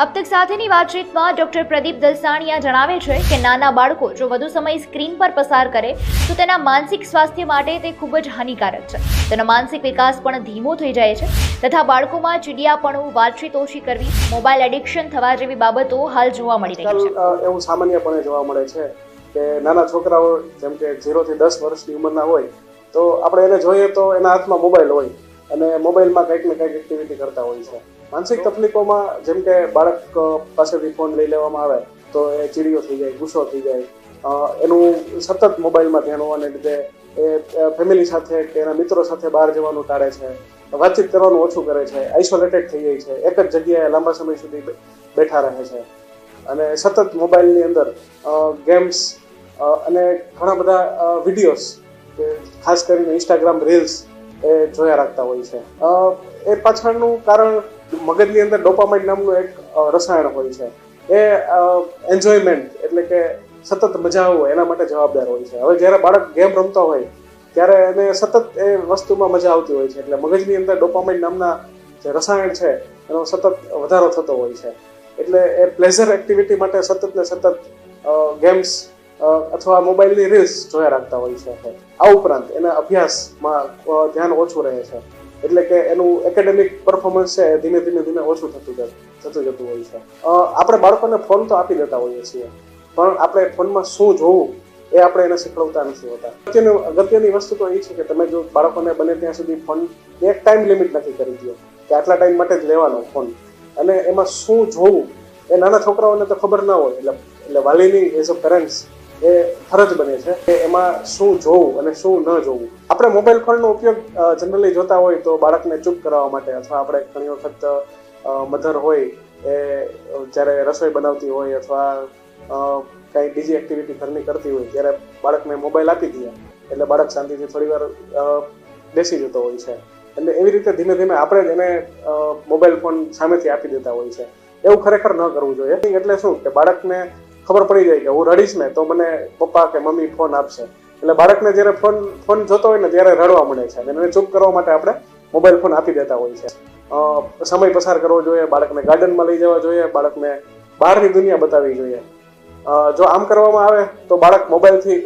अब तक સાથેની વાતચીતમાં ડોક્ટર પ્રદીપ દલસાણીયા જણાવે છે કે નાના બાળકો જો વધુ સમય સ્ક્રીન પર પસાર કરે તો તેના માનસિક સ્વાસ્થ્ય માટે તે ખૂબ જ હાનિકારક છે. તેનો માનસિક વિકાસ પણ ધીમો થઈ જાય છે તથા બાળકોમાં ચીડિયાપણું, વાતચીત ઓછી કરવી, મોબાઈલ એડિક્શન થવા જેવી બાબતો હાલ જોવા મળી રહી છે. એવું સામાન્યપણે જોવા મળે છે કે નાના છોકરાઓ જેમ કે 0 થી 10 વર્ષની ઉંમરના હોય તો આપણે એને જોઈએ તો એના હાથમાં મોબાઈલ હોય અને મોબાઈલમાં કંઈક ને કંઈક એક્ટિવિટી કરતા હોય છે. માનસિક તકલીફોમાં જેમ કે બાળક પાસેથી ફોન લઈ લેવામાં આવે તો એ ચીડિયો થઈ જાય, ગુસ્સો થઈ જાય, એનું સતત મોબાઈલમાં ધ્યાન હોવાને લીધે એ ફેમિલી સાથે કે એના મિત્રો સાથે બહાર જવાનું ટાળે છે, વાતચીત કરવાનું ઓછું કરે છે, આઇસોલેટેડ થઈ જાય છે, એક જ જગ્યાએ લાંબા સમય સુધી બેઠા રહે છે અને સતત મોબાઈલની અંદર ગેમ્સ અને ઘણા બધા વિડીયોઝ ખાસ કરીને ઇન્સ્ટાગ્રામ રીલ્સ એ જોયા રાખતા હોય છે. એ પાછળનું કારણ મગજની અંદર ડોપામાઇન નામનું એક રસાયણ હોય છે. એ એન્જોયમેન્ટ એટલે કે સતત મજા હોય એના માટે જવાબદાર હોય છે. હવે જ્યારે બાળક ગેમ રમતો હોય ત્યારે એને સતત એ વસ્તુમાં મજા આવતી હોય છે એટલે મગજની અંદર ડોપામાઇન નામના જે રસાયણ છે એનો સતત વધારો થતો હોય છે. એટલે એ પ્લેઝર એક્ટિવિટી માટે સતત ને સતત ગેમ્સ અથવા મોબાઈલની રીલ્સ જોયા રાખતા હોય છે. આ ઉપરાંત એના અભ્યાસમાં ધ્યાન ઓછું રહે છે એટલે કે એનું એકેડેમિક પરફોર્મન્સ છે ધીમે ધીમે ઓછું થતું જતું હોય છે. આપણે બાળકોને ફોન તો આપી દેતા હોઈએ છીએ પણ આપણે ફોનમાં શું જોવું એ આપણે એને શીખવતા નથી હોતા. અગત્યની વસ્તુ તો એ છે કે તમે જો બાળકોને બને ત્યાં સુધી ફોન એક ટાઈમ લિમિટ નક્કી કરી દો કે આટલા ટાઈમ માટે જ લેવાનો ફોન અને એમાં શું જોવું એ નાના છોકરાઓને તો ખબર ના હોય એટલે વાલીની એઝ અ પેરેન્ટ્સ એ ફરજ બને છે કે એમાં શું જોવું અને શું ન જોવું. આપણે મોબાઈલ ફોનનો ઉપયોગ જનરલી જોતા હોય તો બાળકને ચૂપ કરાવવા માટે અથવા આપણે ઘણી વખત મધર હોય એ જ્યારે રસોઈ બનાવતી હોય અથવા કંઈ બીજી એક્ટિવિટી ઘરની કરતી હોય ત્યારે બાળકને મોબાઈલ આપી દઈએ એટલે બાળક શાંતિથી થોડી વાર બેસી જતો હોય છે. એટલે એવી રીતે ધીમે ધીમે આપણે જ એને મોબાઈલ ફોન સામેથી આપી દેતા હોય છે. એવું ખરેખર ન કરવું જોઈએ. એટલે શું કે બાળકને ખબર પડી જાય કે હું રડીશ ને તો મને પપ્પા કે મમ્મી ફોન આપશે એટલે બાળકને જ્યારે ફોન જોતો હોય ને ત્યારે રડવા મળે છે અને એને ચૂપ કરવા માટે આપણે મોબાઈલ ફોન આપી દેતા હોય છે. સમય પસાર કરવો જોઈએ, બાળકને ગાર્ડનમાં લઈ જવા જોઈએ, બાળકને બહારની દુનિયા બતાવવી જોઈએ. જો આમ કરવામાં આવે તો બાળક મોબાઈલથી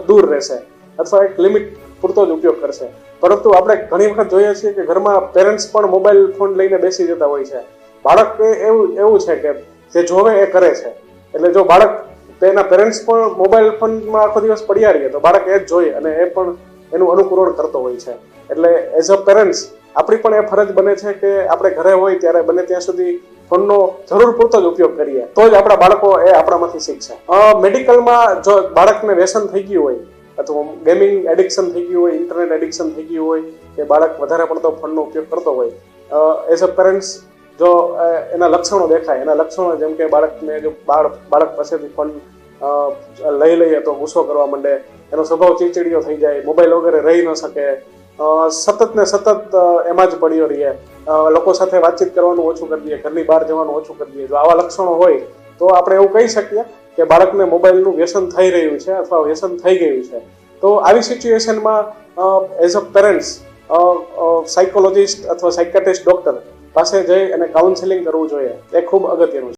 દૂર રહેશે અથવા એક લિમિટ પૂરતો જ ઉપયોગ કરશે. પરંતુ આપણે ઘણી વખત જોઈએ છીએ કે ઘરમાં પેરેન્ટ્સ પણ મોબાઈલ ફોન લઈને બેસી જતા હોય છે. બાળક એવું છે કે જે જોવે એ કરે છે એટલે જો બાળક તેના પેરેન્ટ્સ પણ મોબાઈલ ફોનમાં આખો દિવસ પડ્યા રહીએ તો બાળક એ જ જોઈએ અને એ પણ એનું અનુકરણ કરતો હોય છે. એટલે એઝ અ પેરેન્ટ્સ આપણી પણ એ ફરજ બને છે કે આપણે ઘરે હોય ત્યારે બને ત્યાં સુધી ફોનનો જરૂર પૂરતો જ ઉપયોગ કરીએ તો જ આપણા બાળકો એ આપણામાંથી શીખશે. મેડિકલમાં જો બાળકને વ્યસન થઈ ગયું હોય અથવા ગેમિંગ એડિક્શન થઈ ગયું હોય, ઇન્ટરનેટ એડિક્શન થઈ ગયું હોય કે બાળક વધારે પડતો ફોનનો ઉપયોગ કરતો હોય, એઝ અ પેરેન્ટ્સ જો એના લક્ષણો દેખાય, એના લક્ષણો જેમ કે બાળકને જો બાળક પાસેથી ફોન લઈ લઈએ તો ગુસ્સો કરવા માંડે, એનો સ્વભાવ ચીડચીડિયો થઈ જાય, મોબાઈલ વગેરે રહી ન શકે, સતત ને સતત એમાં જ પડ્યો રહીએ, લોકો સાથે વાતચીત કરવાનું ઓછું કરી દઈએ, ઘરની બહાર જવાનું ઓછું કરી દઈએ. જો આવા લક્ષણો હોય તો આપણે એવું કહી શકીએ કે બાળકને મોબાઈલનું વ્યસન થઈ રહ્યું છે અથવા વ્યસન થઈ ગયું છે. તો આવી સિચ્યુએશનમાં એઝ અ પેરેન્ટ્સ સાયકોલોજિસ્ટ અથવા સાયકાટ્રિસ્ટ ડોક્ટર પાસે જઈ અને કાઉન્સેલિંગ કરવું જોઈએ. એ ખૂબ અગત્યનું છે.